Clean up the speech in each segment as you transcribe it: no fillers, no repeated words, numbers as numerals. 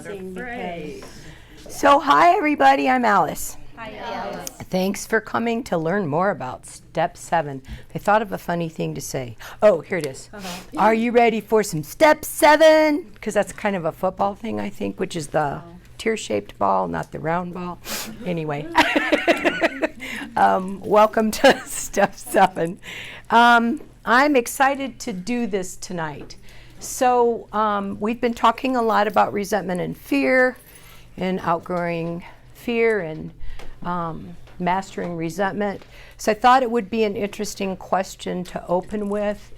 Afraid. So hi everybody, I'm Alice. Hi, Alice. Thanks for coming to learn more about Step 7. I thought of a funny thing to say. Oh, here it is. Are you ready for some Step 7? Because that's kind of a football thing, I think, which is the tear-shaped ball, not the round ball. Anyway, welcome to Step 7. I'm excited to do this tonight. So we've been talking a lot about resentment and fear, and outgrowing fear, and mastering resentment. So I thought it would be an interesting question to open with,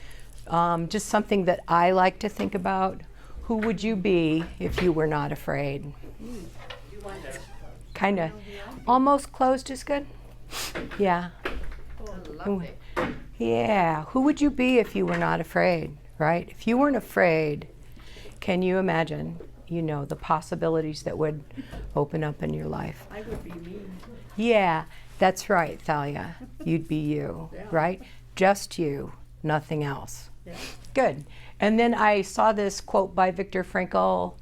just something that I like to think about. Who would you be if you were not afraid? Kind of. Almost closed is good? Yeah. Yeah. Who would you be if you were not afraid, right? If you weren't afraid, can you imagine, the possibilities that would open up in your life? I would be me. Yeah, that's right, Thalia. You'd be you, right? Just you, nothing else. Yeah. Good. And then I saw this quote by Viktor Frankl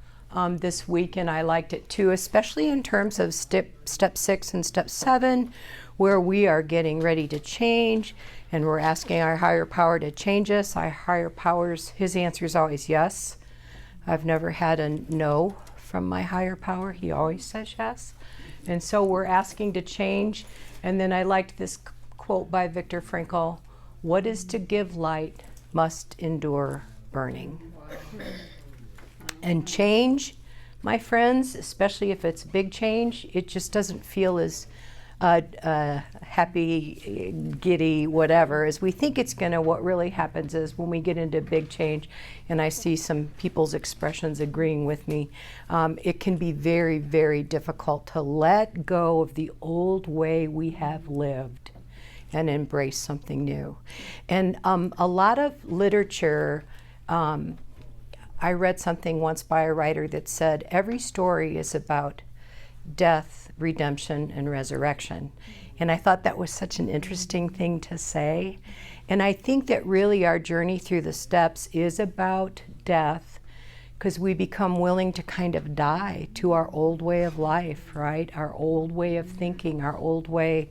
this week, and I liked it too, especially in terms of step 6 and step 7, where we are getting ready to change, and we're asking our higher power to change us. Our higher powers, his answer is always yes. I've never had a no from my higher power. He always says yes. And so we're asking to change. And then I liked this quote by Viktor Frankl: what is to give light must endure burning. And change, my friends, especially if it's big change, it just doesn't feel as happy, giddy, whatever, as we think it's going to. What really happens is when we get into big change, and I see some people's expressions agreeing with me, it can be very, very difficult to let go of the old way we have lived and embrace something new. And a lot of literature, I read something once by a writer that said every story is about death, redemption, and resurrection. And I thought that was such an interesting thing to say. And I think that really our journey through the steps is about death, because we become willing to kind of die to our old way of life, right? Our old way of thinking, our old way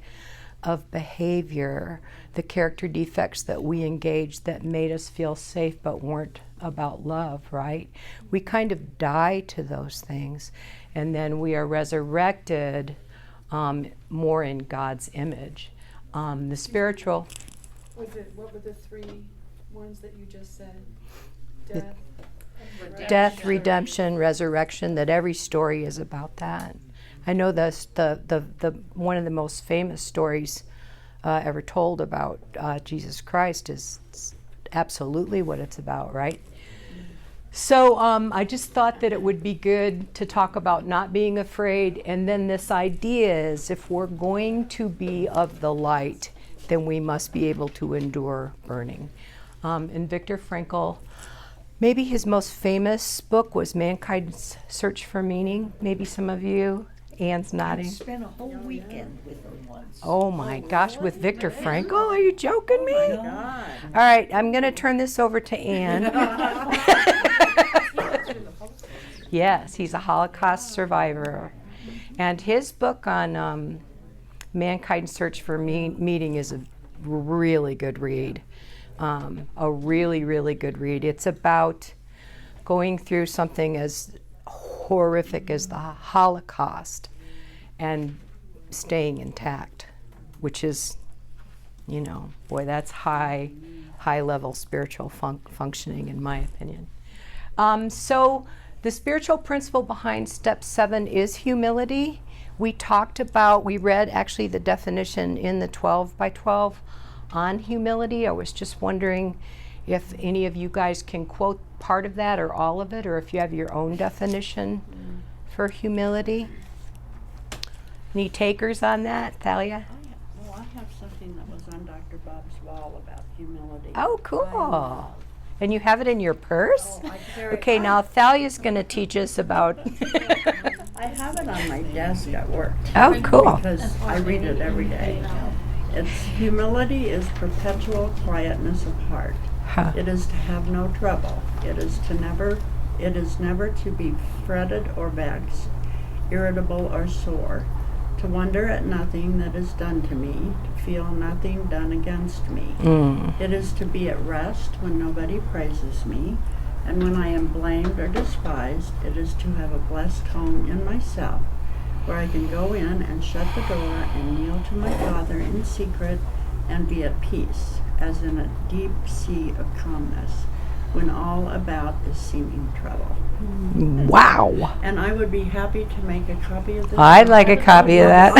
of behavior, the character defects that we engaged that made us feel safe but weren't about love, right? We kind of die to those things, and then we are resurrected more in God's image. The spiritual. What were the three ones that you just said? Death, redemption, resurrection. That every story is about that. I know the one of the most famous stories ever told about Jesus Christ is absolutely what it's about, right? So I just thought that it would be good to talk about not being afraid, and then this idea is if we're going to be of the light, then we must be able to endure burning. And Viktor Frankl, maybe his most famous book was Mankind's Search for Meaning. Maybe some of you. Anne's nodding. I spent a whole weekend with him once. Oh my gosh, with Viktor Frankl? Are you joking me? Oh, God. All right, I'm going to turn this over to Anne. Yes, he's a Holocaust survivor. And his book on Mankind's Search for Meaning is a really good read. A really, really good read. It's about going through something as horrific as the Holocaust and staying intact, which is, boy, that's high level spiritual functioning, in my opinion. So the spiritual principle behind step 7 is humility. We read actually the definition in the 12 by 12 on humility. I was just wondering if any of you guys can quote part of that or all of it, or if you have your own definition for humility. Any takers on that, Thalia? Oh, I have something that was on Dr. Bob's wall about humility. Oh, cool. And you have it in your purse? Oh, I carry Okay, it. now Thalia's going to teach us about... I have it on my desk at work. Oh, cool. Because I read it every day. It's humility is perpetual quietness of heart. Huh. It is to have no trouble. It is to never It is never to be fretted or vexed, irritable or sore, to wonder at nothing that is done to me, to feel nothing done against me. It is to be at rest when nobody praises me, and when I am blamed or despised, it is to have a blessed home in myself, where I can go in and shut the door and kneel to my Father in secret and be at peace, as in a deep sea of calmness, when all about is seeming trouble. Wow. And I would be happy to make a copy of this. I'd like a copy of that.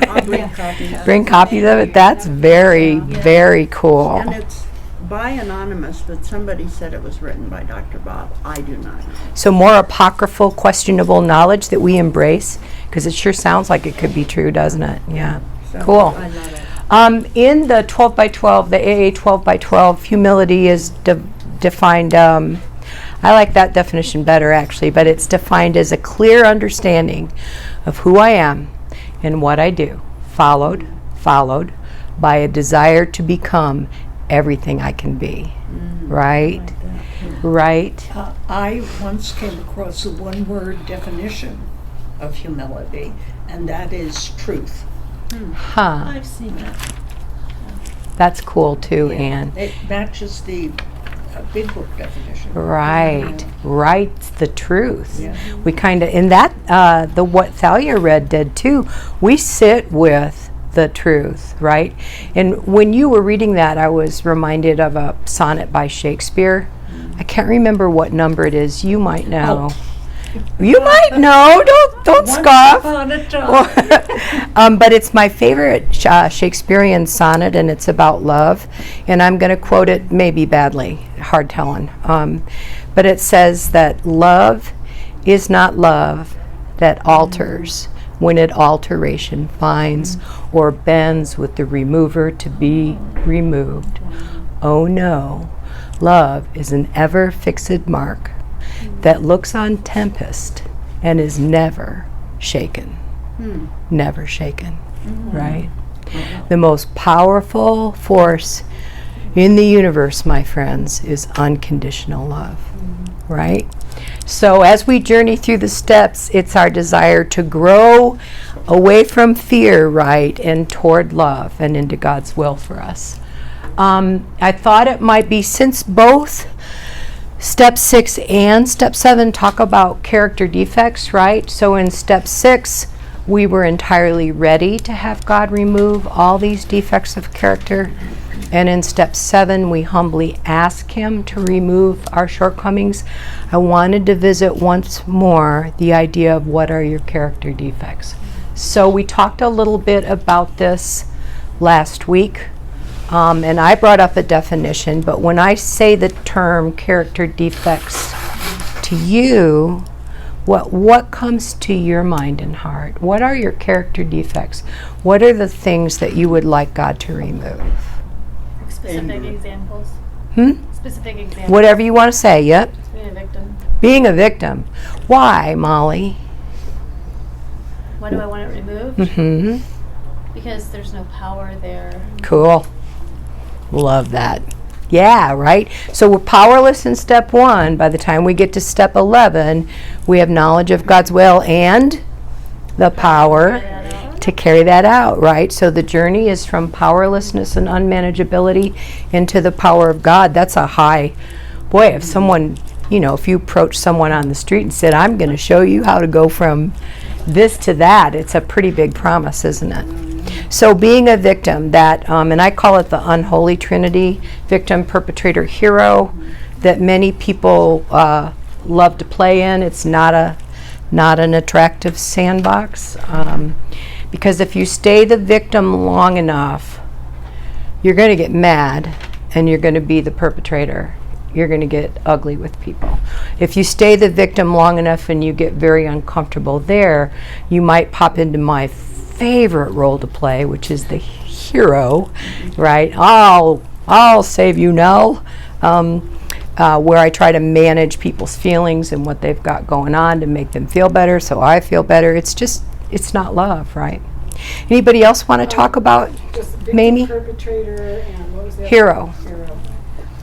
I'll bring copies. Bring copies of it. That's very, very cool. And it's by anonymous, but somebody said it was written by Dr. Bob. I do not know. So more apocryphal, questionable knowledge that we embrace, because it sure sounds like it could be true, doesn't it? Yeah. So Cool. I love it. In the 12 by 12, the AA 12 by 12, humility is defined, I like that definition better actually, but it's defined as a clear understanding of who I am and what I do, followed by a desire to become everything I can be. Right? Like that. Right? I once came across a one-word definition of humility, and that is truth. Huh. I've seen that. That's cool too, Anne. It matches the Big Book definition. Right, right's the truth. Yeah. We kind of, in that, the what Thalia read did too, we sit with the truth, right? And when you were reading that, I was reminded of a sonnet by Shakespeare. I can't remember what number it is. You might know. You might know. Don't scoff. Upon a time. But it's my favorite Shakespearean sonnet, and it's about love. And I'm going to quote it maybe badly, hard telling. But it says that love is not love that alters when it alteration finds or bends with the remover to be removed. Oh no, love is an ever fixed mark that looks on tempest and is never shaken. Never shaken, right? The most powerful force in the universe, my friends, is unconditional love, right? So as we journey through the steps, it's our desire to grow away from fear, right, and toward love and into God's will for us. I thought it might be, since both Step 6 and Step 7 talk about character defects, right? So in Step 6, we were entirely ready to have God remove all these defects of character. And in Step 7, we humbly ask Him to remove our shortcomings. I wanted to visit once more the idea of what are your character defects. So we talked a little bit about this last week. And I brought up a definition, but when I say the term character defects to you, what comes to your mind and heart? What are your character defects? What are the things that you would like God to remove? Specific examples. Specific examples. Whatever you want to say, yep. Being a victim. Being a victim. Why, Molly? Why do I want it removed? Mm-hmm. Because there's no power there. Cool. Love that. Yeah, right? So we're powerless in Step 1. By the time we get to Step 11, we have knowledge of God's will and the power to carry that out, right? So the journey is from powerlessness and unmanageability into the power of God. That's a high, boy, if someone, if you approach someone on the street and said, I'm going to show you how to go from this to that, it's a pretty big promise, isn't it? So being a victim, that, and I call it the unholy trinity, victim, perpetrator, hero, that many people love to play in. It's not an attractive sandbox, because if you stay the victim long enough, you're going to get mad and you're going to be the perpetrator. You're going to get ugly with people. If you stay the victim long enough and you get very uncomfortable there, you might pop into my favorite role to play, which is the hero, right? I'll save you, Nell. Where I try to manage people's feelings and what they've got going on to make them feel better, so I feel better. It's not love, right? Anybody else want to talk about Just victim, Mamie? perpetrator, and what was the other Hero. one? Hero.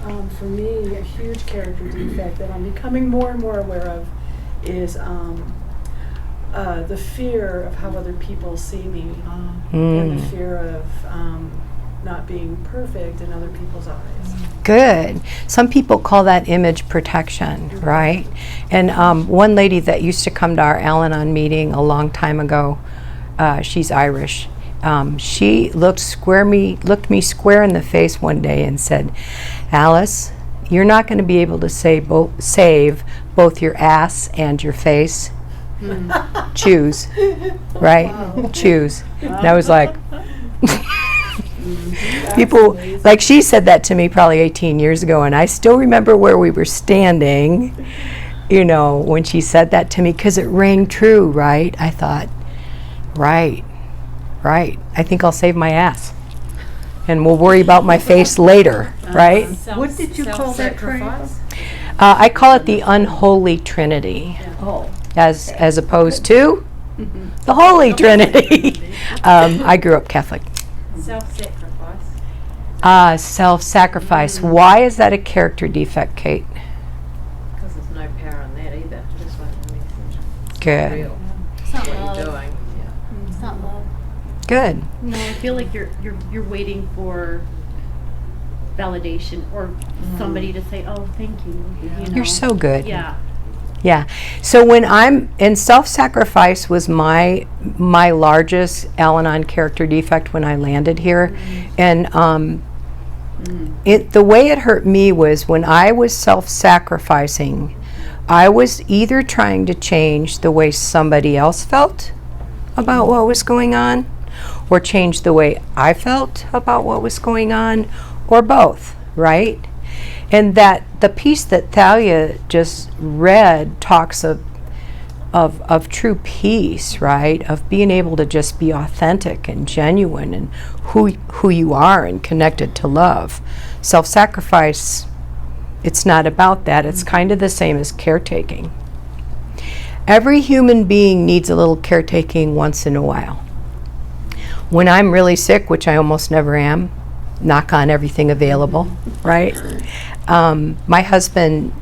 For me, a huge character defect that I'm becoming more and more aware of is the fear of how other people see me, and the fear of not being perfect in other people's eyes. Good. Some people call that image protection, right? And one lady that used to come to our Al-Anon meeting a long time ago, she's Irish. She looked me square in the face one day and said, "Alice, you're not going to be able to save both your ass and your face. Choose, right? Wow. Choose." And I was like, That's people, amazing. like she said that to me probably 18 years ago, and I still remember where we were standing, you know, when she said that to me, because it rang true, right? I thought, right. I think I'll save my ass. And we'll worry about my face later, right? What did you call that triangle? I call it the unholy trinity, Oh, as opposed to the Holy Trinity. I grew up Catholic. Self-sacrifice. Self-sacrifice. Why is that a character defect, Kate? Because there's no power in that either. Just like the message. It's Good. not real. It's not What love. you're doing. Yeah. It's not love. Good. No, I feel like you're waiting for validation or somebody to say, "Oh, thank you." You know? You're so good. Yeah. Yeah. So when I'm in self-sacrifice was my largest Al-Anon character defect when I landed here, and the way it hurt me was when I was self-sacrificing, I was either trying to change the way somebody else felt about what was going on, or change the way I felt about what was going on, or both, right? And that the piece that Thalia just read talks of true peace, right? Of being able to just be authentic and genuine and who you are and connected to love. Self-sacrifice, it's not about that. It's kind of the same as caretaking. Every human being needs a little caretaking once in a while. When I'm really sick, which I almost never am, knock on everything available, right? My husband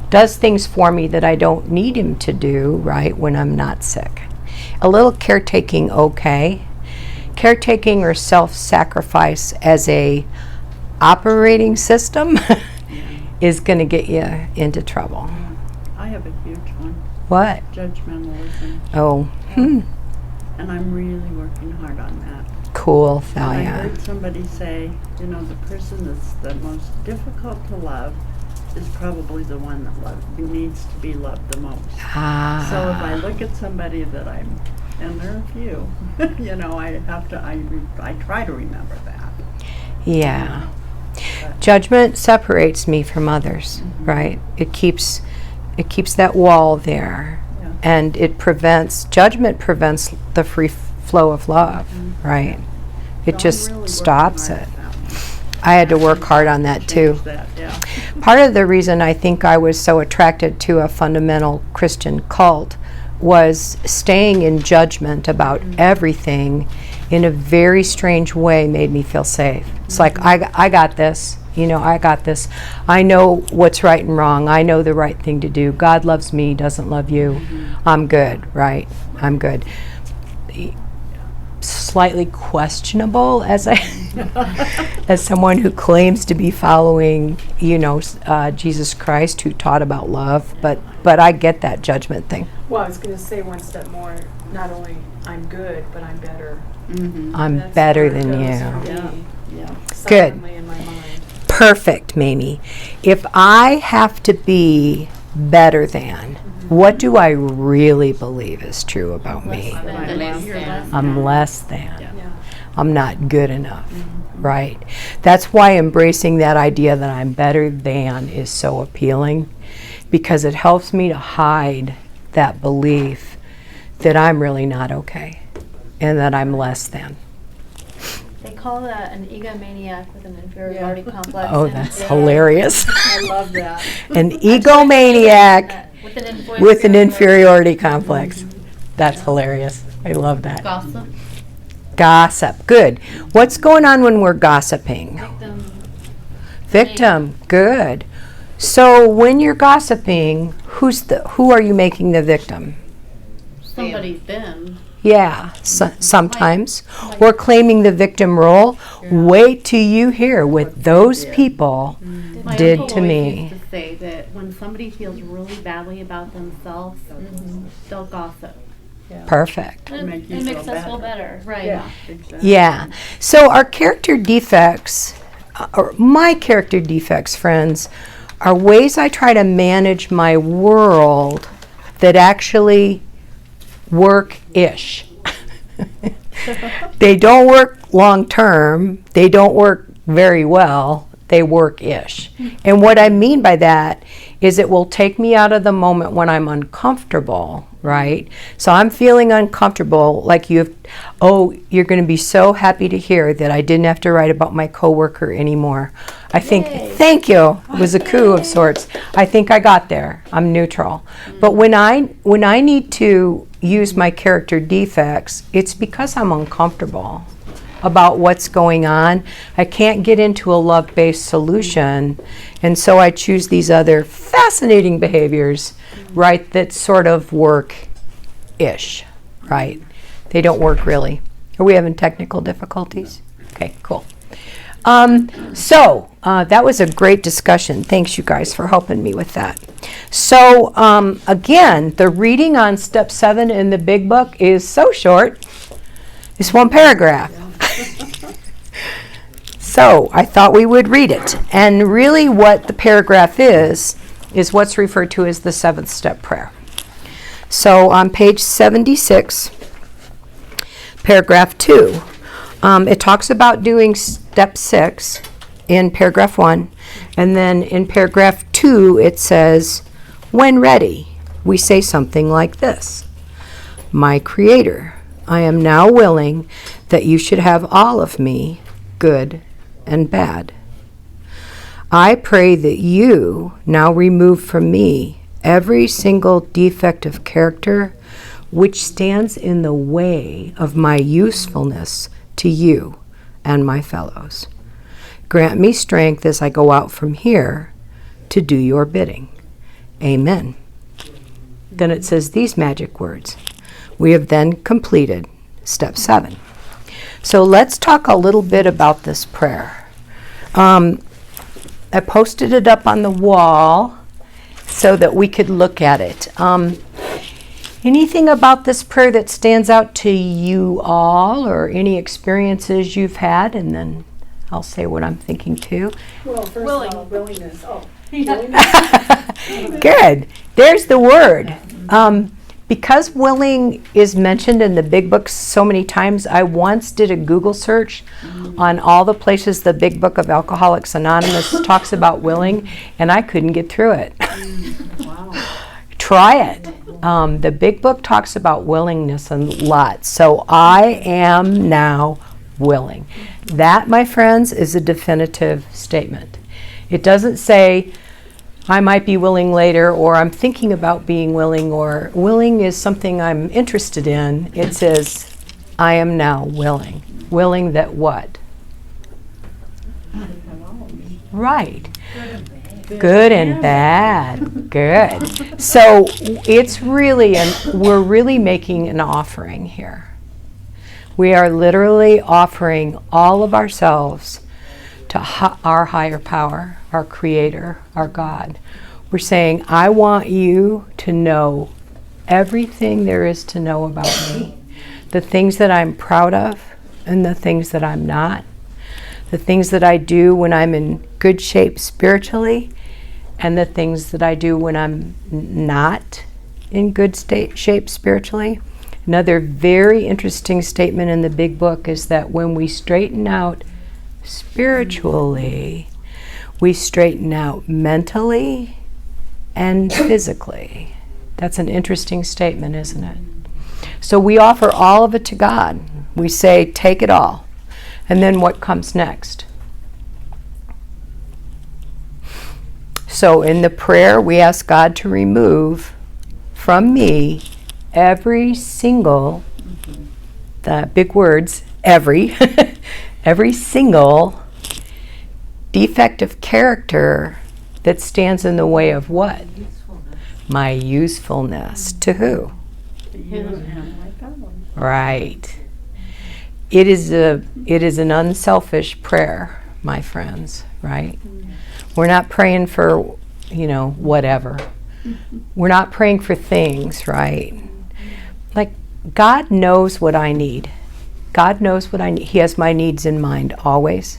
does things for me that I don't need him to do, right, when I'm not sick. A little caretaking, okay. Caretaking or self-sacrifice as a operating system is going to get you into trouble. I have a huge one, What? judgmentalism, Oh, and I'm really working hard on that. cool, And I Thalia. heard somebody say, you know, the person that's the most difficult to love is probably the one that needs to be loved the most. Ah. So if I look at somebody that I'm, and there are a few, you know, I try to remember that. Yeah. Judgment separates me from others, right? It keeps that wall there, Yeah. and judgment prevents the free flow of love, right? It So I'm just really working stops hard it. at that one. I had to work hard on that too. Change that, yeah. Part of the reason I think I was so attracted to a fundamental Christian cult was staying in judgment about everything in a very strange way made me feel safe. It's like, I got this, you know, I got this. I know what's right and wrong. I know the right thing to do. God loves me, doesn't love you. I'm good, right? I'm good. Slightly questionable as as someone who claims to be following, you know, Jesus Christ, who taught about love, but I get that judgment thing. Well, I was going to say one step more. Not only I'm good, but I'm better. Mm-hmm. I'm That's better where it than goes you. for Yeah, me, yeah. Good. silently in my mind. Perfect, Mamie. If I have to be better than, what do I really believe is true about me? I'm less than. Yeah. I'm not good enough, right? That's why embracing that idea that I'm better than is so appealing, because it helps me to hide that belief that I'm really not okay and that I'm less than. They call that an egomaniac with an inferiority complex. Oh, and that's it's hilarious. I love that. An egomaniac with an inferiority complex. That's hilarious. I love that. Gossip. Gossip. Good. What's going on when we're gossiping? Victim. Victim. Good. So when you're gossiping, who are you making the victim? Somebody's been. Yeah, sometimes. Or claiming the victim role. Wait till you hear what those people My did uncle to always me. used to say that when somebody feels really badly about themselves, they'll gossip. Perfect. It, Make you it makes feel us feel better. Right. Yeah, exactly. Yeah. So our character defects, or my character defects, friends, are ways I try to manage my world that actually work-ish. They don't work long-term. They don't work very well. They work-ish. And what I mean by that is it will take me out of the moment when I'm uncomfortable, right? So I'm feeling uncomfortable, like you're going to be so happy to hear that I didn't have to write about my coworker anymore. I think, thank you. It was a coup of sorts. I think I got there. I'm neutral. But when I need to use my character defects, it's because I'm uncomfortable about what's going on. I can't get into a love-based solution, and so I choose these other fascinating behaviors, right, that sort of work-ish, right? They don't work really. Are we having technical difficulties? Okay, cool. So that was a great discussion. Thanks, you guys, for helping me with that. So again, the reading on step 7 in the big book is so short. It's one paragraph. So I thought we would read it. And really what the paragraph is what's referred to as the 7th step prayer. So on page 76, paragraph 2, it talks about doing step 6 in paragraph 1. And then in paragraph 2, it says, when ready, we say something like this. My Creator, I am now willing that you should have all of me, good and bad. I pray that you now remove from me every single defect of character which stands in the way of my usefulness to you and my fellows. Grant me strength as I go out from here to do your bidding. Amen. Then it says these magic words. We have then completed step 7. So let's talk a little bit about this prayer. I posted it up on the wall so that we could look at it. Anything about this prayer that stands out to you all, or any experiences you've had? And then I'll say what I'm thinking too. Well, first of all, willingness. Oh, Good. There's the word. Because willing is mentioned in the big book so many times, I once did a Google search on all the places the big book of Alcoholics Anonymous talks about willing, and I couldn't get through it. Wow. Try it. The big book talks about willingness a lot. So I am now willing. That, my friends, is a definitive statement. It doesn't say, I might be willing later, or I'm thinking about being willing, or willing is something I'm interested in. It says, I am now willing. Willing that what? Right. Good and bad. Good. So it's really, we're really making an offering here. We are literally offering all of ourselves to our higher power, our Creator, our God. We're saying, I want you to know everything there is to know about me. The things that I'm proud of and the things that I'm not. The things that I do when I'm in good shape spiritually and the things that I do when I'm not in good shape spiritually. Another very interesting statement in the big book is that when we straighten out spiritually, we straighten out mentally and physically. That's an interesting statement, isn't it? So we offer all of it to God. We say, take it all. And then what comes next? So in the prayer, we ask God to remove from me every single, the big words, every single defect of character that stands in the way of what? My usefulness. To who? Right. It is an unselfish prayer, my friends, right? We're not praying for, whatever. We're not praying for things, right? Like, God knows what I need. God knows what I need. He has my needs in mind always.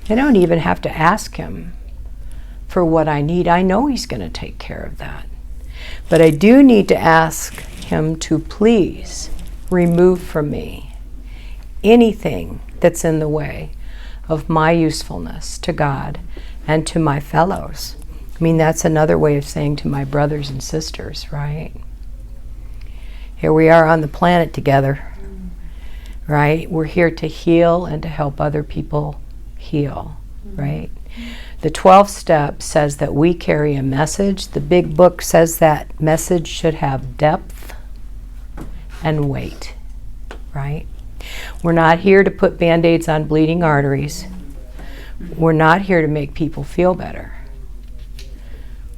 I don't even have to ask him for what I need. I know he's going to take care of that. But I do need to ask him to please remove from me anything that's in the way of my usefulness to God and to my fellows. I mean, that's another way of saying to my brothers and sisters, right? Here we are on the planet together, right? We're here to heal and to help other people heal, right? The 12th step says that we carry a message. The big book says that message should have depth and weight, right? We're not here to put Band-Aids on bleeding arteries. We're not here to make people feel better.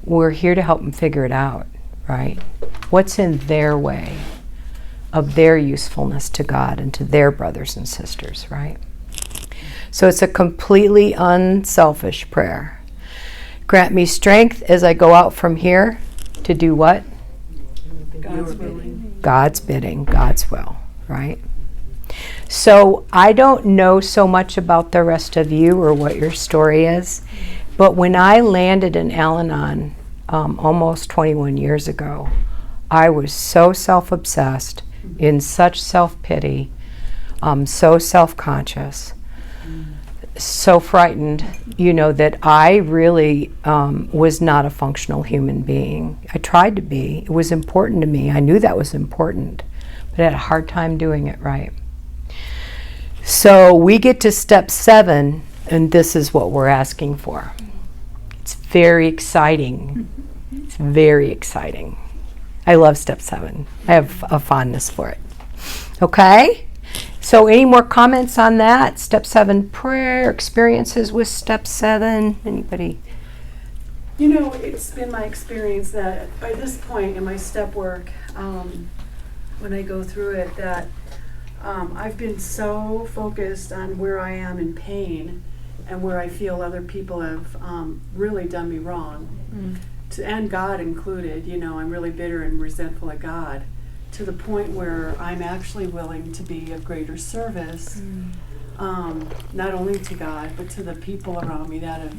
We're here to help them figure it out, right? What's in their way of their usefulness to God and to their brothers and sisters, right? So it's a completely unselfish prayer. Grant me strength as I go out from here to do what? God's willing. God's bidding, God's will, right? So I don't know so much about the rest of you or what your story is, but when I landed in Al-Anon almost 21 years ago, I was so self-obsessed, in such self-pity, so self-conscious, so frightened, that I really was not a functional human being. I tried to be. It was important to me. I knew that was important, but I had a hard time doing it right. So we get to step 7, and this is what we're asking for. It's very exciting. It's very exciting. I love step 7. I have a fondness for it. Okay? So any more comments on that? Step 7 prayer, experiences with step 7. Anybody? It's been my experience that by this point in my step work, when I go through it, that I've been so focused on where I am in pain and where I feel other people have really done me wrong, and God included. I'm really bitter and resentful of God, to the point where I'm actually willing to be of greater service, not only to God, but to the people around me that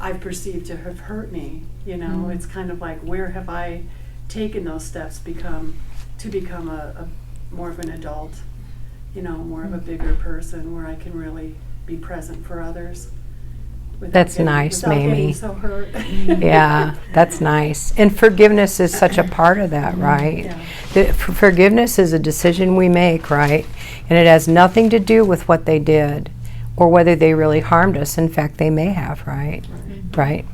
I've perceived to have hurt me. It's kind of like, where have I taken those steps to become a more of an adult, more of a bigger person, where I can really be present for others. That's nice, Mamie. So hurt. Yeah, that's nice. And forgiveness is such a part of that, right? Yeah. Forgiveness is a decision we make, right? And it has nothing to do with what they did or whether they really harmed us. In fact, they may have, right? Right?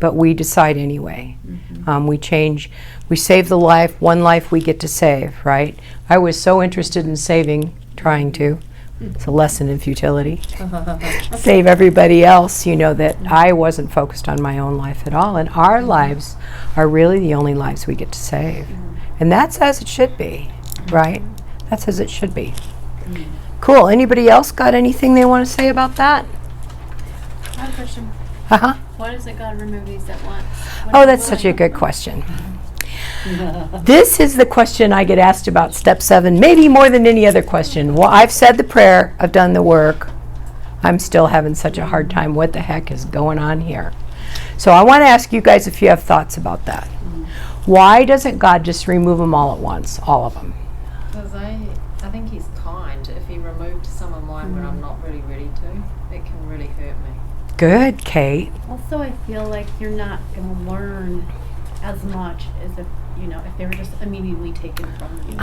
But we decide anyway. We change. We save the life. One life we get to save, right? I was so interested in trying to. It's a lesson in futility. Save everybody else, that I wasn't focused on my own life at all. And our lives are really the only lives we get to save. And that's as it should be, right? That's as it should be. Cool. Anybody else got anything they want to say about that? I have a question. Uh-huh. Why doesn't God remove these at once? Oh, that's such a good question. This is the question I get asked about step 7, maybe more than any other question. Well, I've said the prayer, I've done the work, I'm still having such a hard time. What the heck is going on here? So I want to ask you guys if you have thoughts about that. Why doesn't God just remove them all at once, all of them? Because I think he's kind. If he removed some of mine when I'm not really ready to, it can really hurt me. Good, Kate. Also, I feel like you're not going to learn as much as if they were just immediately taken from you.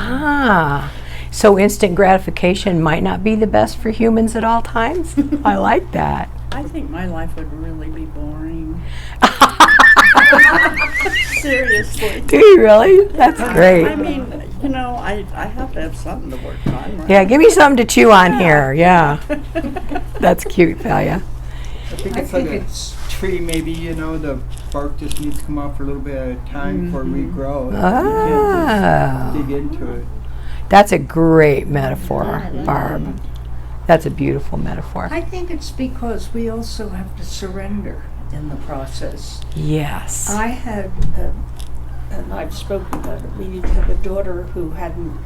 So instant gratification might not be the best for humans at all times? I like that. I think my life would really be boring. Seriously. Do you really? That's great. I mean, I have to have something to work on, right? Yeah, give me something to chew on here. Yeah. That's cute, Thalia. I think I it's think like it's a tree, maybe, the bark just needs to come off for a little bit at a time for regrow. Ah. You can't just dig into it. That's a great metaphor, Barb. That's a beautiful metaphor. I think it's because we also have to surrender in the process. Yes. I had, and I've spoken about it, we used to have a daughter who hadn't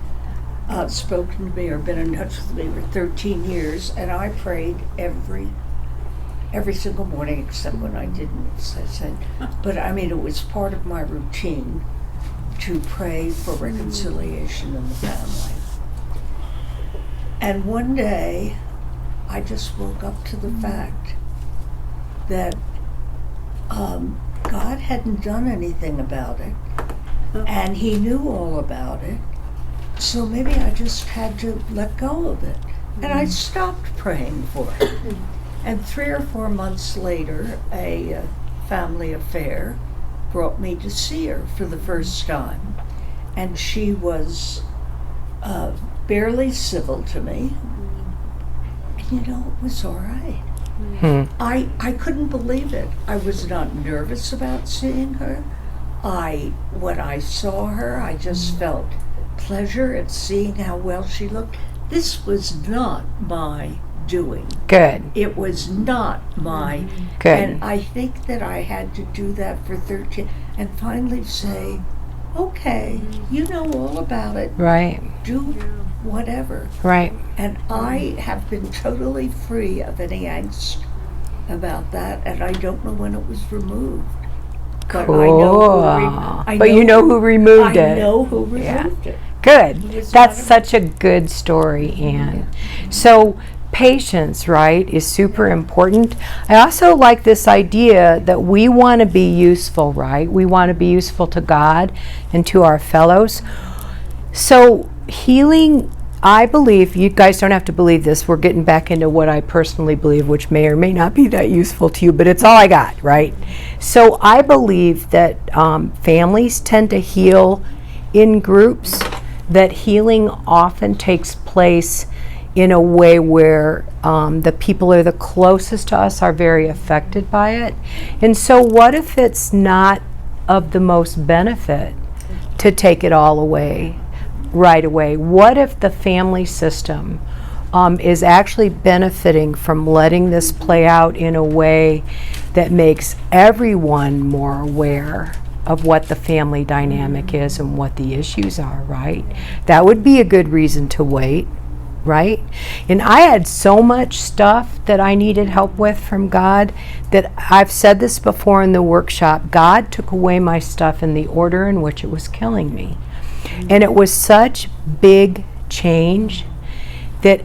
spoken to me or been in touch with me for 13 years, and I prayed every single morning except when I didn't, as I said. But I mean, it was part of my routine to pray for reconciliation in the family. And one day, I just woke up to the fact that God hadn't done anything about it, and He knew all about it. So maybe I just had to let go of it. And I stopped praying for it. And 3 or 4 months later, a family affair brought me to see her for the first time. And she was barely civil to me. And it was all right. I couldn't believe it. I was not nervous about seeing her. When I saw her, I just felt pleasure at seeing how well she looked. This was not my doing. Good. It was not my. Good. And I think that I had to do that for 13 and finally say, okay, you know all about it. Right. Do whatever. Right. And I have been totally free of any angst about that, and I don't know when it was removed. But Cool. But you know who removed it. I know who removed it. Good. It's That's not such a good story, Anne. So patience, right, is super important. I also like this idea that we want to be useful, right? We want to be useful to God and to our fellows. So healing, I believe, you guys don't have to believe this, we're getting back into what I personally believe, which may or may not be that useful to you, but it's all I got, right? So I believe that families tend to heal in groups, that healing often takes place in a way where the people who are the closest to us are very affected by it. And so what if it's not of the most benefit to take it all away right away? What if the family system is actually benefiting from letting this play out in a way that makes everyone more aware of what the family dynamic is and what the issues are, right? That would be a good reason to wait, right? And I had so much stuff that I needed help with from God that I've said this before in the workshop. God took away my stuff in the order in which it was killing me. And it was such big change that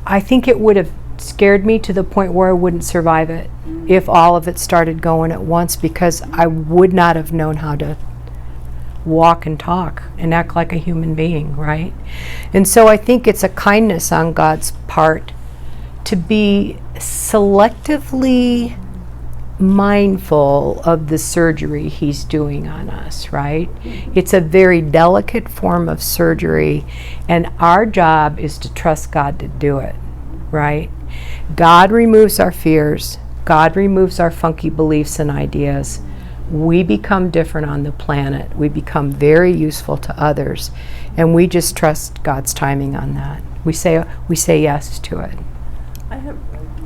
I think it would have scared me to the point where I wouldn't survive it if all of it started going at once, because I would not have known how to walk and talk and act like a human being, right? And so I think it's a kindness on God's part to be selectively mindful of the surgery He's doing on us, right? It's a very delicate form of surgery, and our job is to trust God to do it, right? God removes our fears. God removes our funky beliefs and ideas. We become different on the planet. We become very useful to others, and we just trust God's timing on that. We say yes to it.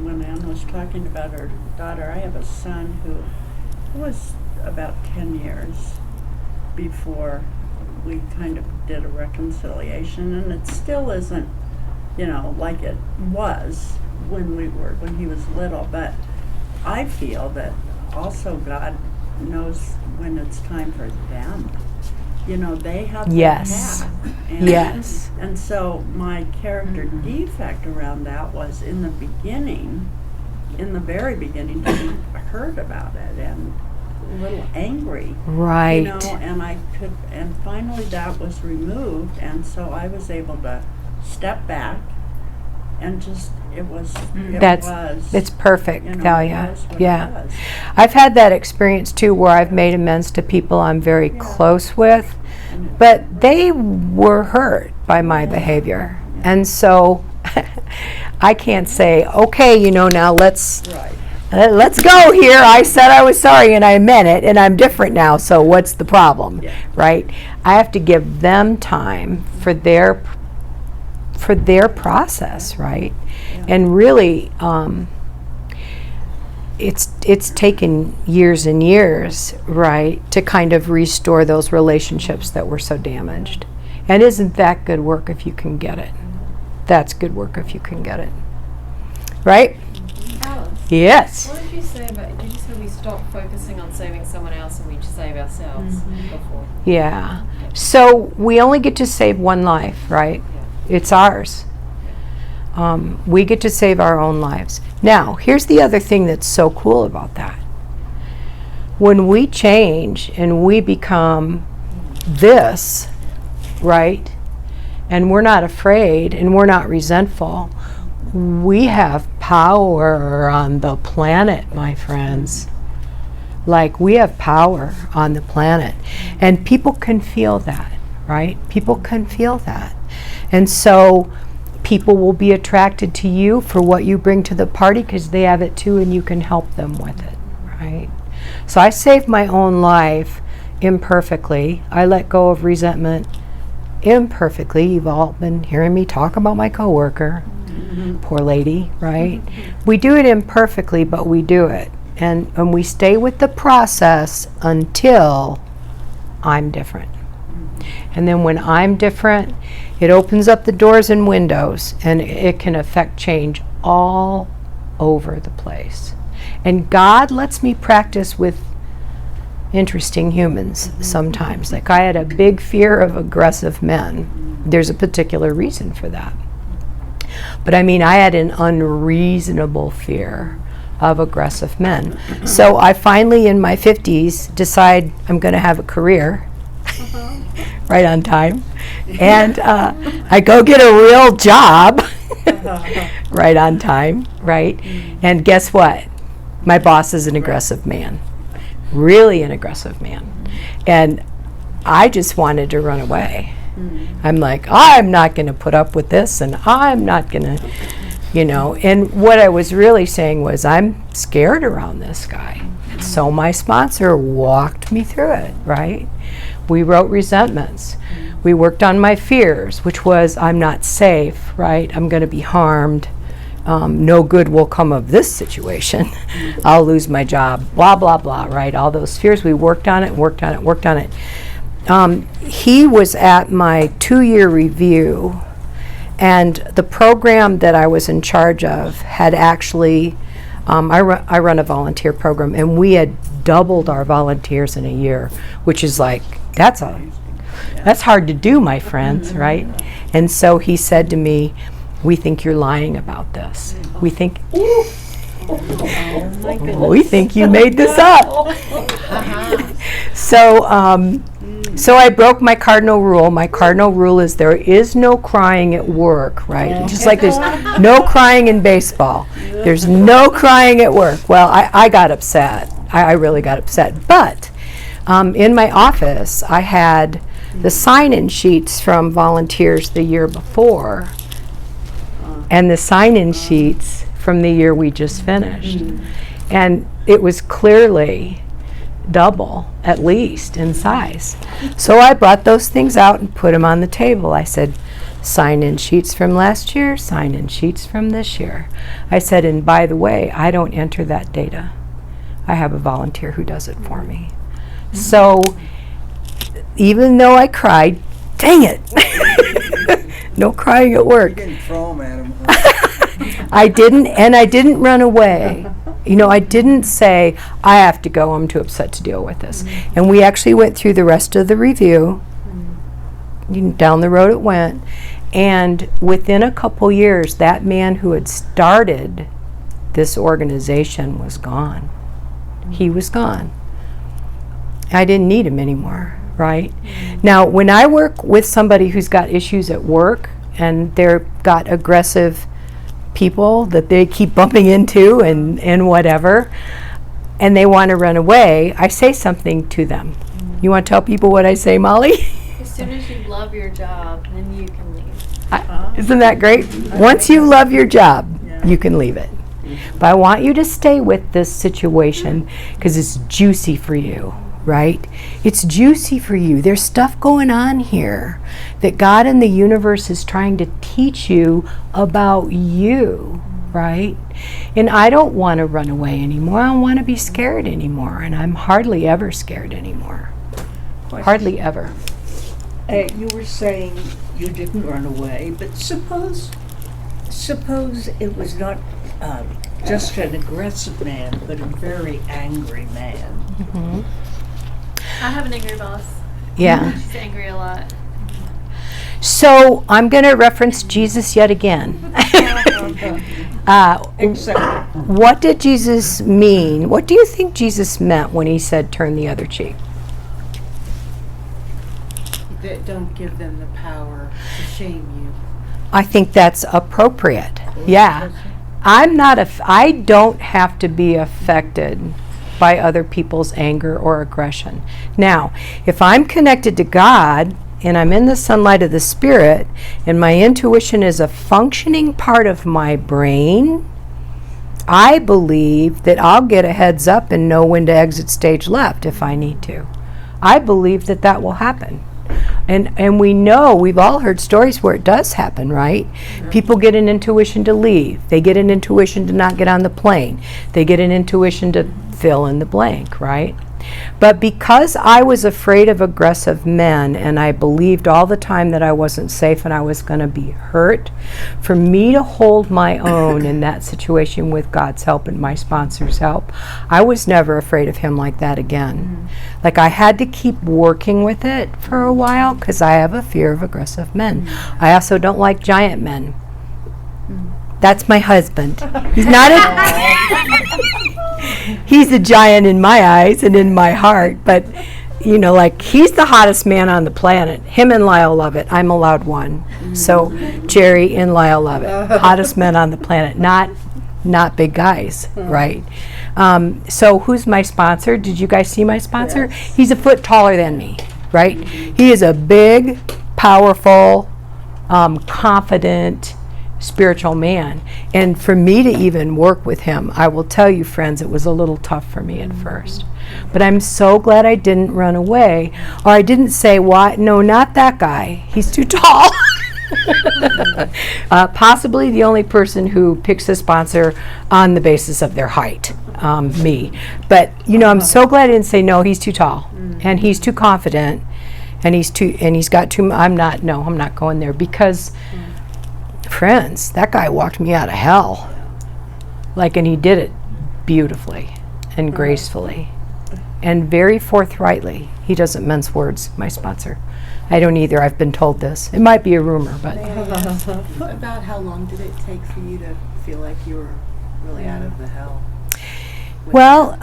When Anne was talking about her daughter, I have a son who was about 10 years before we kind of did a reconciliation, and it still isn't, like it was when he was little, but I feel that also God knows when it's time for them. They have their Yes. path. And, Yes. And so my character defect around that was in the very beginning, he heard about it and a little angry. Right. And finally that was removed, and so I was able to step back and just, It's perfect, Thalia. it was what it Yeah. was. I've had that experience too, where I've made amends to people I'm very close with, but they were hurt by my behavior. And so I can't say, okay, now let's Right. go here. I said I was sorry and I meant it and I'm different now, so what's the problem? Yeah. Right? I have to give them time for their process, right? Yeah. And really, it's taken years and years, right, to kind of restore those relationships that were so damaged. And isn't that good work if you can get it? That's good work if you can get it. Right? Alice, Yes. what did you say we stop focusing on saving someone else and we just save ourselves before? Yeah. So we only get to save one life, right? It's ours. We get to save our own lives. Now, here's the other thing that's so cool about that. When we change and we become this, right, and we're not afraid and we're not resentful, we have power on the planet, my friends. Like, we have power on the planet. And people can feel that, right? People can feel that. And so people will be attracted to you for what you bring to the party because they have it too and you can help them with it, right? So I saved my own life imperfectly. I let go of resentment imperfectly. You've all been hearing me talk about my coworker. Poor lady, right? We do it imperfectly, but we do it. And we stay with the process until I'm different. And then when I'm different, it opens up the doors and windows, and it can affect change all over the place. And God lets me practice with interesting humans sometimes. Like, I had a big fear of aggressive men. There's a particular reason for that. But I mean, I had an unreasonable fear of aggressive men. So I finally, in my 50s, decide I'm going to have a career. Right on time. And I go get a real job. Right on time, right? And guess what? My boss is an aggressive man. Really an aggressive man. And I just wanted to run away. I'm like, I'm not going to put up with this, and I'm not going to, And what I was really saying was, I'm scared around this guy. So my sponsor walked me through it, right? We wrote resentments. We worked on my fears, which was, I'm not safe, right? I'm going to be harmed. No good will come of this situation. I'll lose my job, blah, blah, blah, right? All those fears, we worked on it. He was at my 2-year review, and the program that I was in charge of had actually, I run a volunteer program, and we had doubled our volunteers in a year, which is like, that's hard to do, my friends, right? And so he said to me, we think you're lying about this. We think we think you made this up. So I broke my cardinal rule. My cardinal rule is there is no crying at work, right? Just like there's no crying in baseball. There's no crying at work. Well, I got upset. I really got upset. But in my office, I had the sign-in sheets from volunteers the year before and the sign-in sheets from the year we just finished. And it was clearly double, at least, in size. So I brought those things out and put them on the table. I said, sign-in sheets from last year, sign-in sheets from this year. I said, and by the way, I don't enter that data. I have a volunteer who does it for me. So even though I cried, dang it, no crying at work. You can throw 'em at 'em. I didn't run away. I didn't say, I have to go, I'm too upset to deal with this. And we actually went through the rest of the review. Down the road it went. And within a couple years, that man who had started this organization was gone. He was gone. I didn't need him anymore, right? Now, when I work with somebody who's got issues at work and they've got aggressive people that they keep bumping into and whatever, and they want to run away, I say something to them. You want to tell people what I say, Molly? You soon as you love your job, then you can leave. Isn't that great? Once you love your job, you can leave it. But I want you to stay with this situation because it's juicy for you, right? It's juicy for you. There's stuff going on here that God and the universe is trying to teach you about you, right? And I don't want to run away anymore. I don't want to be scared anymore. And I'm hardly ever scared anymore. Hardly ever. You were saying you didn't run away, but suppose it was not just an aggressive man, but a very angry man. Mm-hmm. I have an angry boss. Yeah. She's angry a lot. So I'm going to reference Jesus yet again. What did Jesus mean? What do you think Jesus meant when he said turn the other cheek? That don't give them the power to shame you. I think that's appropriate. Yeah. I don't have to be affected by other people's anger or aggression. Now, if I'm connected to God and I'm in the sunlight of the Spirit and my intuition is a functioning part of my brain, I believe that I'll get a heads up and know when to exit stage left if I need to. I believe that that will happen. And we know, we've all heard stories where it does happen, right? People get an intuition to leave. They get an intuition to not get on the plane. They get an intuition to fill in the blank, right? But because I was afraid of aggressive men and I believed all the time that I wasn't safe and I was going to be hurt, for me to hold my own in that situation with God's help and my sponsor's help, I was never afraid of him like that again. Like I had to keep working with it for a while because I have a fear of aggressive men. I also don't like giant men. That's my husband. He's not he's a giant in my eyes and in my heart, but you know, like he's the hottest man on the planet. Him and Lyle love it. I'm allowed one. So Jerry and Lyle love it. Hottest men on the planet, not big guys, right? So who's my sponsor? Did you guys see my sponsor? Yes. He's a foot taller than me, right? He is a big, powerful, confident, spiritual man. And for me to even work with him, I will tell you, friends, it was a little tough for me at first. But I'm so glad I didn't run away, or I didn't say, "Why? No, not that guy. He's too tall." Possibly the only person who picks a sponsor on the basis of their height, me. But you know, I'm so glad I didn't say, "No, he's too tall, and he's too confident, and he's got too." I'm not going there because. Friends, that guy walked me out of hell. And he did it beautifully and gracefully and very forthrightly. He doesn't mince words, my sponsor. I don't either. I've been told this. It might be a rumor, but. About how long did it take for you to feel like you were really out of the hell? Well,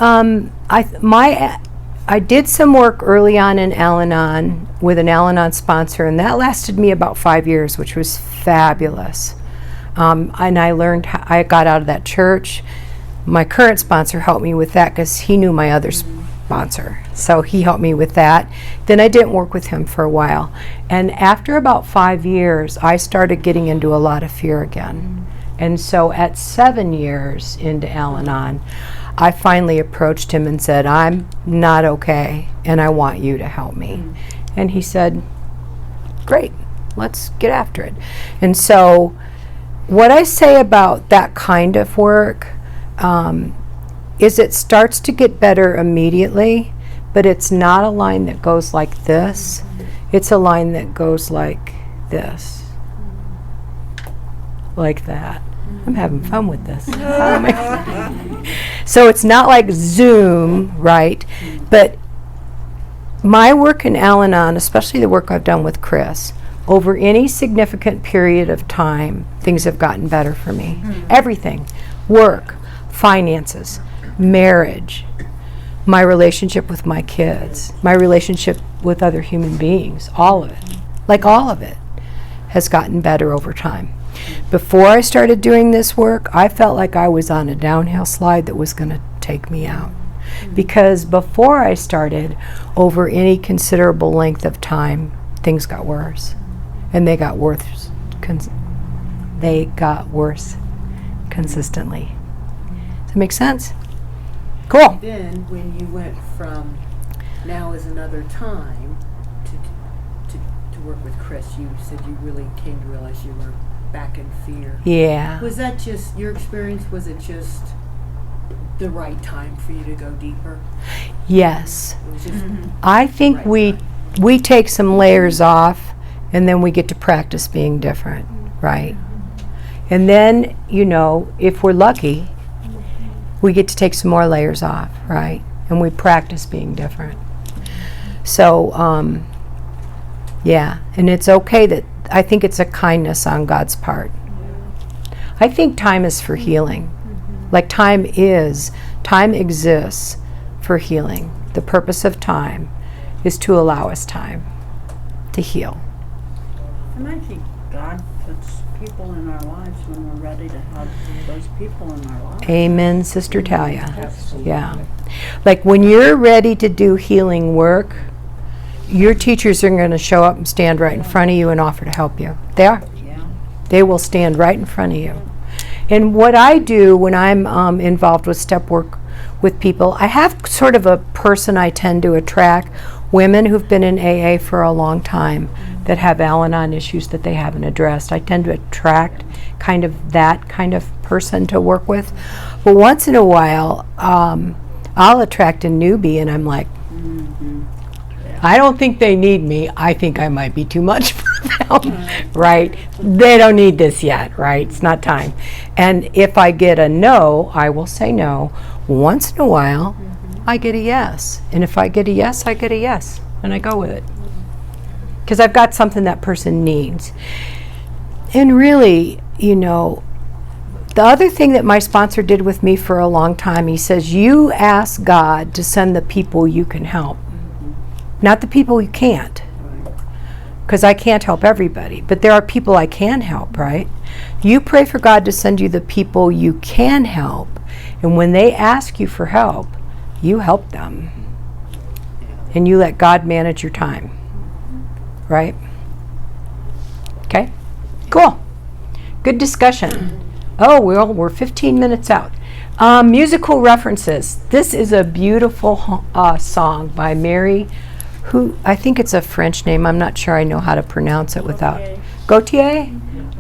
I did some work early on in Al-Anon with an Al-Anon sponsor, and that lasted me about 5 years, which was fabulous. And I learned, I got out of that church. My current sponsor helped me with that because he knew my other sponsor. So he helped me with that. Then I didn't work with him for a while. And after about 5 years, I started getting into a lot of fear again. And so at 7 years into Al-Anon, I finally approached him and said, "I'm not okay, and I want you to help me." And he said, "Great, let's get after it." And so what I say about that kind of work is it starts to get better immediately, but it's not a line that goes like this. It's a line that goes like this, like that. I'm having fun with this. So it's not like Zoom, right? But my work in Al-Anon, especially the work I've done with Chris, over any significant period of time, things have gotten better for me. Everything. Work, finances, marriage, my relationship with my kids, my relationship with other human beings, all of it. Like all of it has gotten better over time. Before I started doing this work, I felt like I was on a downhill slide that was going to take me out. Because before I started, over any considerable length of time, things got worse. And they got worse. They got worse consistently. Does that make sense? Cool. Then, when you went from now is another time to work with Chris, you said you really came to realize you were back in fear. Yeah. Was that just your experience? Was it just the right time for you to go deeper? Yes. It was just I think right we take some layers off, and then we get to practice being different, right? And then, you know, if we're lucky, we get to take some more layers off, right? And we practice being different. So, yeah, and it's okay that, I think it's a kindness on God's part. I think time is for healing. Like time exists for healing. The purpose of time is to allow us time to heal. And I think God puts people in our lives when we're ready to help those people in our lives. Amen, Sister Talia. Absolutely. Yeah. Like when you're ready to do healing work, your teachers are going to show up and stand right in front of you and offer to help you. They are. Yeah. They will stand right in front of you. And what I do when I'm involved with step work with people, I have sort of a person I tend to attract, women who've been in AA for a long time that have Al-Anon issues that they haven't addressed. I tend to attract kind of that kind of person to work with. But once in a while, I'll attract a newbie and I'm like, I don't think they need me. I think I might be too much for them, right? They don't need this yet, right? It's not time. And if I get a no, I will say no. Once in a while, I get a yes. And if I get a yes, I get a yes. And I go with it. Because I've got something that person needs. And really, you know, the other thing that my sponsor did with me for a long time, he says, you ask God to send the people you can help. Not the people you can't, because I can't help everybody, but there are people I can help, right? You pray for God to send you the people you can help, and when they ask you for help, you help them, and you let God manage your time, right? Okay, cool. Good discussion. Oh, well, we're 15 minutes out. Musical references. This is a beautiful song by Mary, who I think it's a French name. I'm not sure I know how to pronounce it without. Gautier?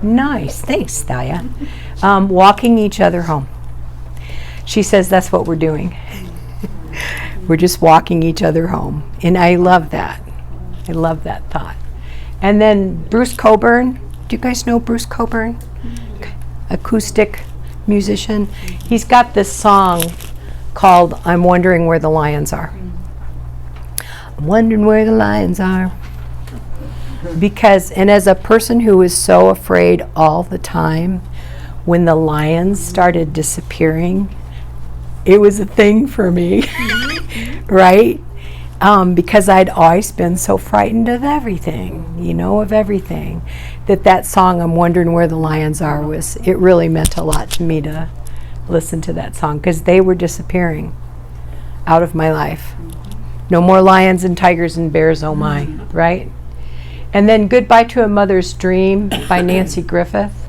Nice. Thanks, Thalia. Walking each other home. She says that's what we're doing. We're just walking each other home. And I love that. I love that thought. And then Bruce Coburn. Do you guys know Bruce Coburn? Okay. Acoustic musician. He's got this song called I'm Wondering Where the Lions Are. I'm wondering where the lions are. Because, and as a person who is so afraid all the time, when the lions started disappearing, it was a thing for me, right? Because I'd always been so frightened of everything, you know, of everything. That song, I'm Wondering Where the Lions Are, it really meant a lot to me to listen to that song, because they were disappearing out of my life. No more lions and tigers and bears, oh my, right? And then Goodbye to a Mother's Dream by Nancy Griffith.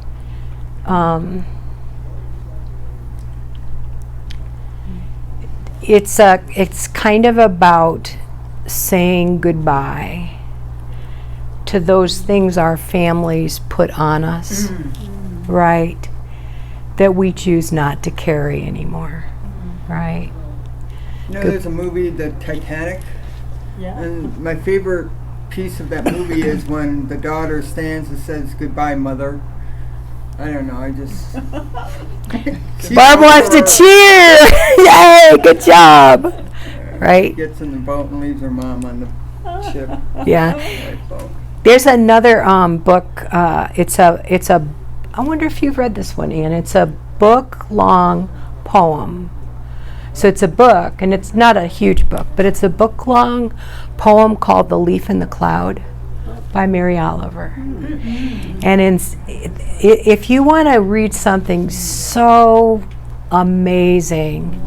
It's kind of about saying goodbye to those things our families put on us, right? That we choose not to carry anymore, right? You know, there's a movie, The Titanic, and my favorite piece of that movie is when the daughter stands and says, "Goodbye, Mother." I don't know, I just... Barb wants to cheer! Yay, good job! Right? Gets in the boat and leaves her mom on the ship. Yeah. Lifeboat. There's another book, it's a, I wonder if you've read this one, Ann. It's a book-long poem. So it's a book, and it's not a huge book, but it's a book-long poem called The Leaf in the Cloud by Mary Oliver. And if you want to read something so amazing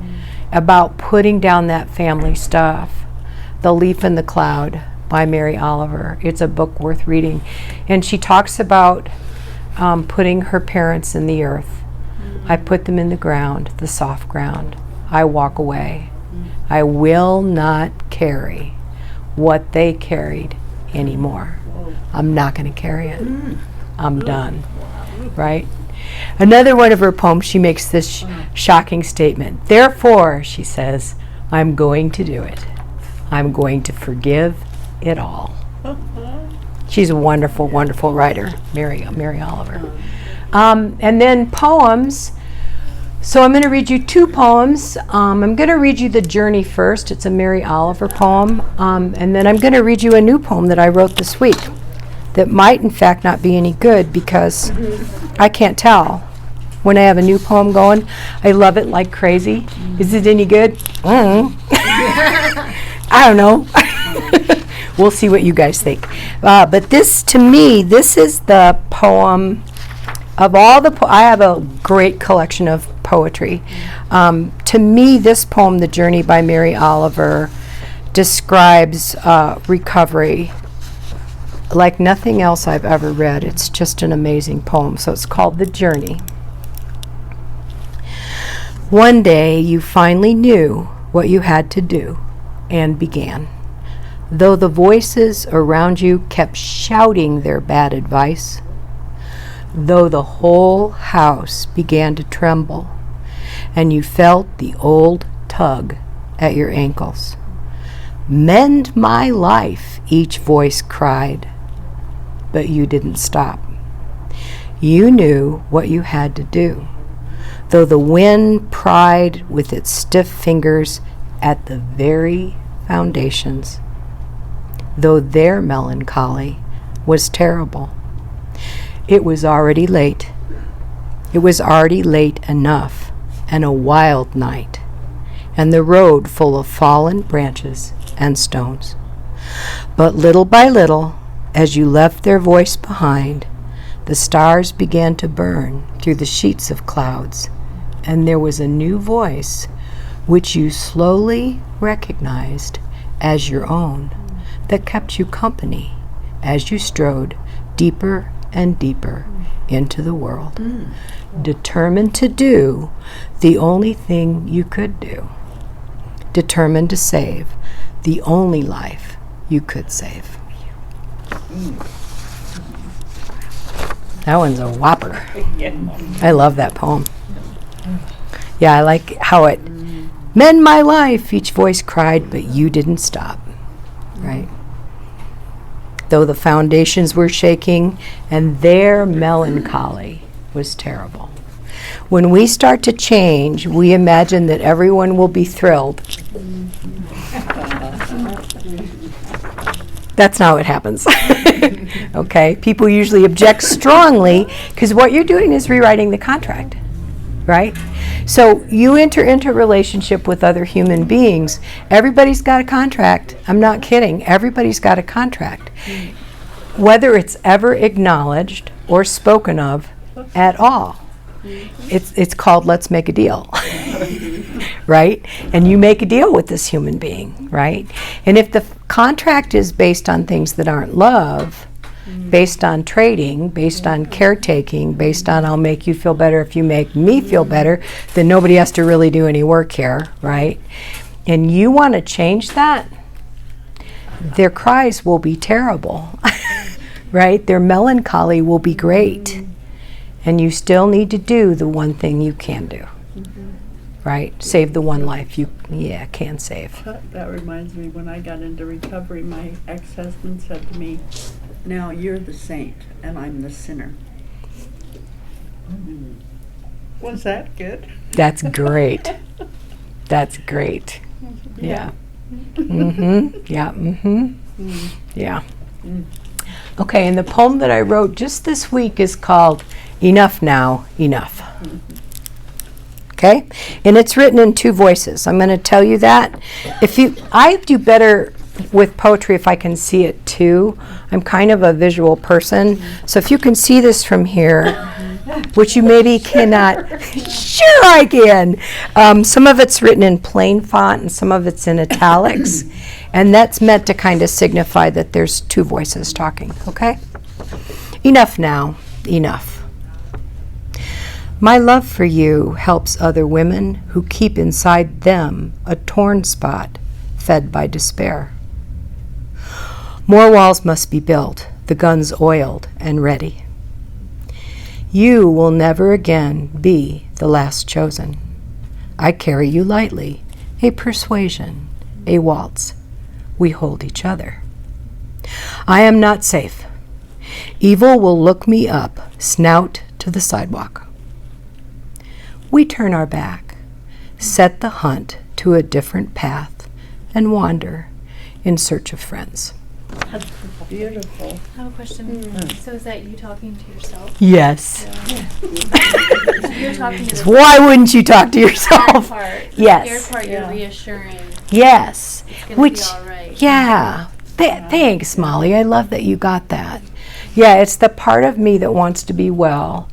about putting down that family stuff, The Leaf in the Cloud by Mary Oliver. It's a book worth reading. And she talks about putting her parents in the earth. I put them in the ground, the soft ground. I walk away. I will not carry what they carried anymore. I'm not going to carry it. I'm done. Right? Another one of her poems, she makes this shocking statement. Therefore, she says, I'm going to do it. I'm going to forgive it all. She's a wonderful, wonderful writer, Mary Oliver. And then poems. So I'm going to read you two poems. I'm going to read you The Journey first. It's a Mary Oliver poem. And then I'm going to read you a new poem that I wrote this week that might, in fact, not be any good because I can't tell. When I have a new poem going, I love it like crazy. Is it any good? I don't know. We'll see what you guys think. But this, to me, this is the poem of all the I have a great collection of poetry. To me, this poem, The Journey by Mary Oliver, describes recovery like nothing else I've ever read. It's just an amazing poem. So it's called The Journey. One day you finally knew what you had to do and began. Though the voices around you kept shouting their bad advice, though the whole house began to tremble, and you felt the old tug at your ankles. Mend my life, each voice cried, but you didn't stop. You knew what you had to do, though the wind pried with its stiff fingers at the very foundations, though their melancholy was terrible. It was already late. It was already late enough, and a wild night, and the road full of fallen branches and stones. But little by little, as you left their voice behind, the stars began to burn through the sheets of clouds, and there was a new voice which you slowly recognized as your own, that kept you company as you strode deeper and deeper into the world, determined to do the only thing you could do, determined to save the only life you could save. That one's a whopper. I love that poem. Yeah, I like how it, mend my life, each voice cried, but you didn't stop. Right? Though the foundations were shaking and their melancholy was terrible. When we start to change, we imagine that everyone will be thrilled. That's not what happens. Okay? People usually object strongly because what you're doing is rewriting the contract. Right? So you enter into a relationship with other human beings. Everybody's got a contract. I'm not kidding. Everybody's got a contract. Whether it's ever acknowledged or spoken of at all. It's called let's make a deal. Right? And you make a deal with this human being, right? And if the contract is based on things that aren't love, based on trading, based on caretaking, based on I'll make you feel better if you make me feel better, then nobody has to really do any work here, right? And you want to change that, their cries will be terrible, right? Their melancholy will be great. And you still need to do the one thing you can do, right? Save the one life you can save. That reminds me, when I got into recovery, my ex-husband said to me, now you're the saint and I'm the sinner. Was that good? That's great. That's great. Yeah. Mm-hmm. Yeah. Mm-hmm. Yeah. Okay, and the poem that I wrote just this week is called Enough Now, Enough. Okay? And it's written in two voices. I'm going to tell you that. I do better with poetry if I can see it too. I'm kind of a visual person. So if you can see this from here, which you maybe cannot, sure I can. Some of it's written in plain font and some of it's in italics. And that's meant to kind of signify that there's two voices talking, okay? Enough now, enough. My love for you helps other women who keep inside them a torn spot fed by despair. More walls must be built, the guns oiled and ready. You will never again be the last chosen. I carry you lightly, a persuasion, a waltz. We hold each other. I am not safe. Evil will look me up, snout to the sidewalk. We turn our back, set the hunt to a different path, and wander in search of friends. That's beautiful. I have a question. So is that you talking to yourself? Yes. So you're talking to the Why wouldn't you talk to scared yourself? part. The Yes. scared part, Yeah. you're reassuring. Yes. It's gonna Which, be all right. yeah. Thanks, Molly. I love that you got that. Yeah, it's the part of me that wants to be well,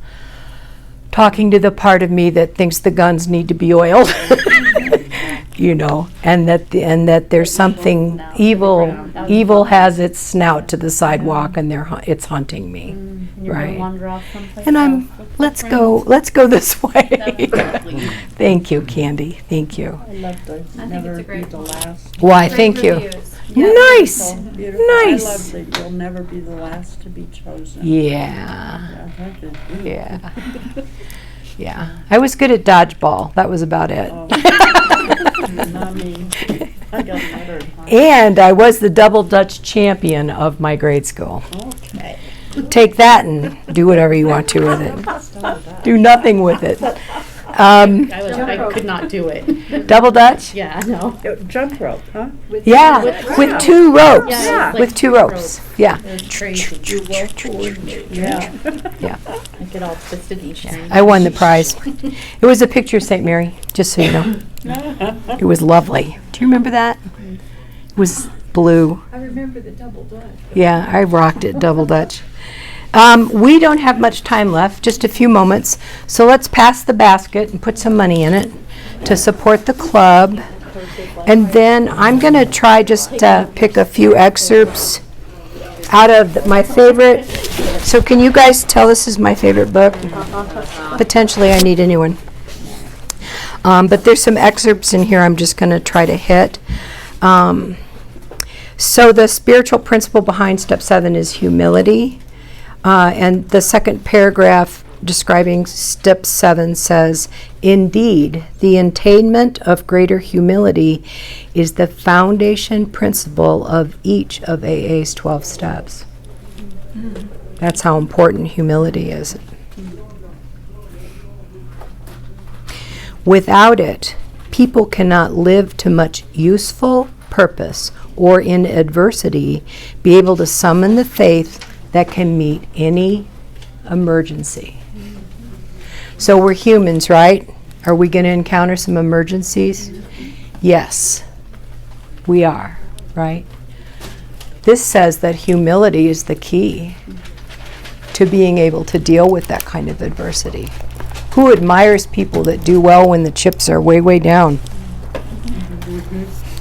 talking to the part of me that thinks the guns need to be oiled. You know, and that there's something snout to the evil. ground. Evil has its snout to the sidewalk, and it's hunting me. You're Right. gonna wander off someplace And else with let's friends. go this That was way. lovely. Thank you, Candy. Thank you. I love to it's never a be great the one. last. Why? Great Thank you. reviews. Nice. So beautiful. I Nice. love that you'll never be the last to be chosen. Yeah. Yeah, that is- Yeah. Yeah. I was good at dodgeball. That was about it. Oh. Not me. I got better. And I was the double Dutch champion of my grade school. Okay. Take that and do whatever you want to with it. Do nothing with it. I could not do it. Double Dutch? Yeah, no. Jump rope, huh? Yeah, with two ropes. Yeah, it was With like two ropes. Yeah. It was crazy. You will coordinate. Yeah. Yeah. I get all twisted each time. I won the prize. It was a picture of St. Mary, just so you know. It was lovely. Do you remember that? It was blue. I remember the double dutch. Yeah, I rocked it, double Dutch. We don't have much time left, just a few moments. So let's pass the basket and put some money in it to support the club. And then I'm going to try just to pick a few excerpts out of my favorite. So can you guys tell this is my favorite book? Potentially I need a new one. But there's some excerpts in here I'm just going to try to hit. So the spiritual principle behind step 7 is humility. And the second paragraph describing step 7 says, indeed, the attainment of greater humility is the foundation principle of each of AA's 12 steps. That's how important humility is. Without it, people cannot live to much useful purpose or in adversity be able to summon the faith that can meet any emergency. So we're humans, right? Are we going to encounter some emergencies? Yes, we are, right? This says that humility is the key to being able to deal with that kind of adversity. Who admires people that do well when the chips are way, way down?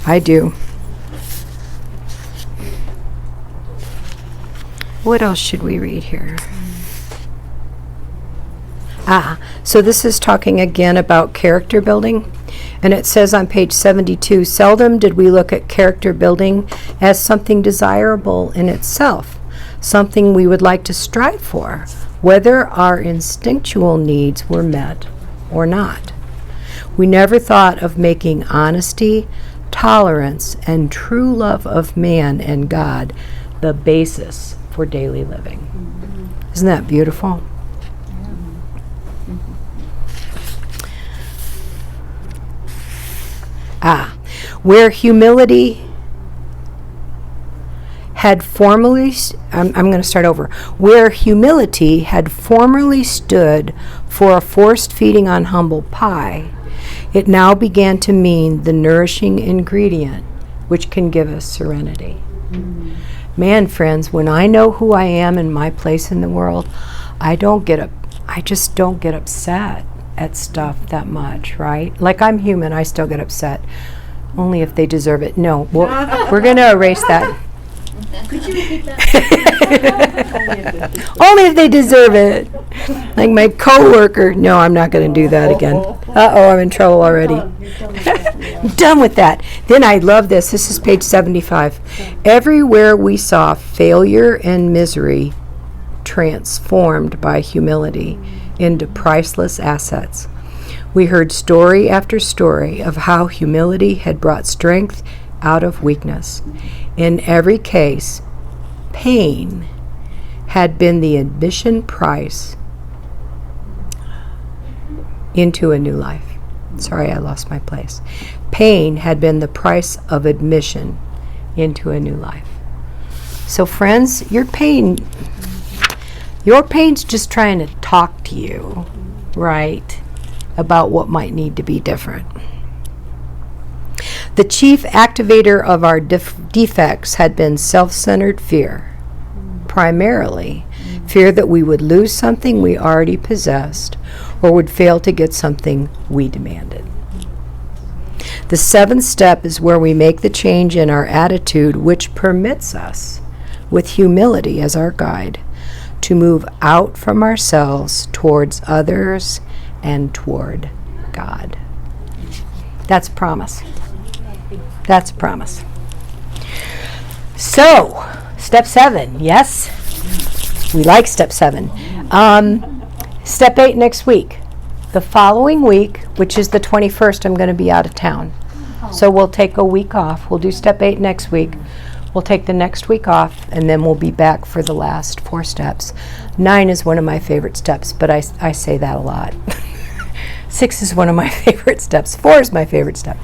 I do. What else should we read here? So this is talking again about character building. And it says on page 72, seldom did we look at character building as something desirable in itself, something we would like to strive for, whether our instinctual needs were met or not. We never thought of making honesty, tolerance, and true love of man and God the basis for daily living. Isn't that beautiful? Where humility had formerly, I'm going to start over. Where humility had formerly stood for a forced feeding on humble pie, it now began to mean the nourishing ingredient which can give us serenity. Man, friends, when I know who I am and my place in the world, I just don't get upset at stuff that much, right? Like, I'm human, I still get upset. Only if they deserve it. No, we're going to erase that. Could you repeat that? Only if they deserve it. Like my coworker. No, I'm not going to do that again. Uh-oh, I'm in trouble already. I'm done with that. Then I love this. This is page 75. Everywhere we saw failure and misery transformed by humility into priceless assets. We heard story after story of how humility had brought strength out of weakness. In every case, pain had been the admission price into a new life. Sorry, I lost my place. Pain had been the price of admission into a new life. So friends, your pain's just trying to talk to you, right, about what might need to be different. The chief activator of our defects had been self-centered fear, primarily fear that we would lose something we already possessed or would fail to get something we demanded. The 7th step is where we make the change in our attitude, which permits us, with humility as our guide, to move out from ourselves towards others and toward God. That's a promise. That's a promise. So, step 7, yes? We like step 7. Step 8 next week. The following week, which is the 21st, I'm going to be out of town. So we'll take a week off. We'll do step 8 next week. We'll take the next week off, and then we'll be back for the last 4 steps. 9 is one of my favorite steps, but I say that a lot. 6 is one of my favorite steps. 4 is my favorite step.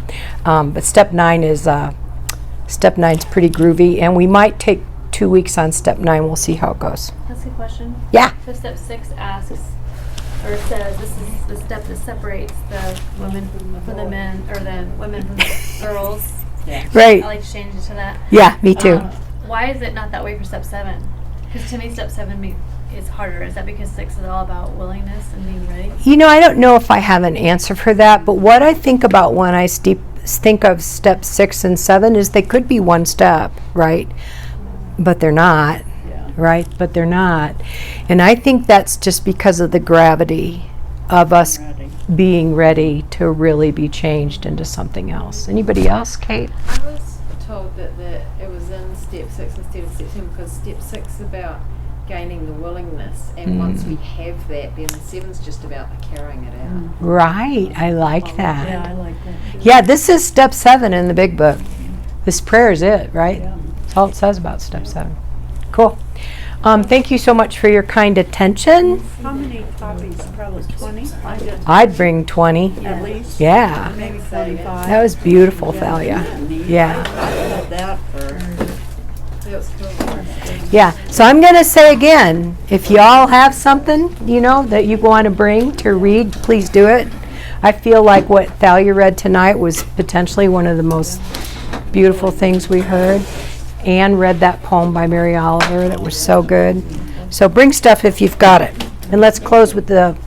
But step 9 is pretty groovy, and we might take 2 weeks on step 9. We'll see how it goes. That's a question. Yeah. So step 6 asks, or says, this is the step that separates the women from the men, or the women from the girls. Right. I like to change it to that. Yeah, me too. Why is it not that way for step 7? Because to me, step 7 is harder. Is that because 6 is all about willingness and being ready? You know, I don't know if I have an answer for that, but what I think about when I think of step 6 and 7 is they could be one step, right? But they're not, right? But they're not. And I think that's just because of the gravity of us being ready to really be changed into something else. Anybody else, Kate? I was told that it was in step 6 instead of step 7 because step 6 is about gaining the willingness, and once we have that, then 7's just about carrying it out. Right, I like that. Yeah, I like that. Yeah, this is step 7 in the big book. This prayer is it, right? Yeah. That's all it says about step 7. Cool. Thank you so much for your kind attention. How many copies? Probably 20? I'd bring 20. At least? Yeah. Maybe 45. That was beautiful, Thalia. Yeah. I read that for... That was cool. Yeah. So I'm going to say again, if y'all have something, that you want to bring to read, please do it. I feel like what Thalia read tonight was potentially one of the most beautiful things we heard. Anne read that poem by Mary Oliver that was so good. So bring stuff if you've got it. And let's close with the